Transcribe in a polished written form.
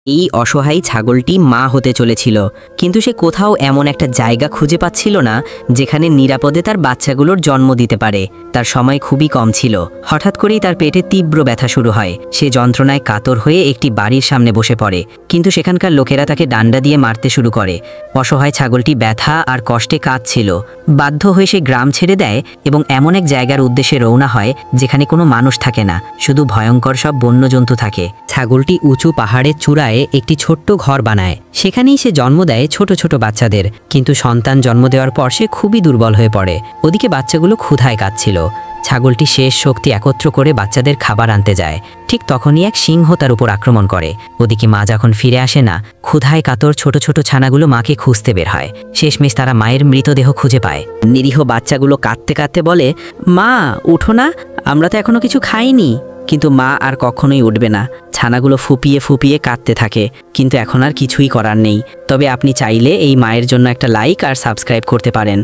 এই অসহায় ছাগলটি মা হতে চলেছিল, কিন্তু সে কোথাও এমন একটা জায়গা খুঁজে পাচ্ছিল না যেখানে নিরাপদে তার বাচ্চাগুলোর জন্ম দিতে পারে। তার সময় খুবই কম ছিল। হঠাৎ করেই তার পেটে তীব্র ব্যথা শুরু হয়। সে যন্ত্রণায় কাতর হয়ে একটি বাড়ির সামনে বসে পড়ে, কিন্তু সেখানকার লোকেরা তাকে ডান্ডা দিয়ে মারতে শুরু করে। অসহায় ছাগলটি ব্যথা আর কষ্টে কাঁদছিল। বাধ্য হয়ে সে গ্রাম ছেড়ে দেয় এবং এমন এক জায়গার উদ্দেশ্যে রওনা হয় যেখানে কোনো মানুষ থাকে না, শুধু ভয়ঙ্কর সব বন্যজন্তু থাকে। ছাগলটি উঁচু পাহাড়ের চূড়ায় একটি ছোট্ট ঘর বানায়। সেখানেই সে জন্ম দেয় ছোট ছোট বাচ্চাদের, কিন্তু সন্তান জন্ম দেওয়ার পর সে খুবই দুর্বল হয়ে পড়ে। ওদিকে বাচ্চাগুলো ক্ষুধায় কাঁদছিল। ছাগলটি শেষ শক্তি একত্র করে বাচ্চাদের খাবার আনতে যায়। ঠিক তখনই এক সিংহ তার উপর আক্রমণ করে। ওদিকে মা যখন ফিরে আসে না, ক্ষুধায় কাতর ছোট ছোট ছানাগুলো মাকে খুঁজতে বের হয়। শেষমেশ তারা মায়ের মৃতদেহ খুঁজে পায়। নিরীহ বাচ্চাগুলো কাঁদতে কাঁদতে বলে, মা উঠো না, আমরা তো এখনো কিছু খাইনি। কিন্তু মা আর কখনোই উঠবে না। ছানাগুলো ফুপিয়ে ফুপিয়ে কাঁদতে থাকে, কিন্তু এখন আর কিছুই করার নেই। তবে আপনি চাইলে এই মায়ের জন্য একটা লাইক আর সাবস্ক্রাইব করতে পারেন।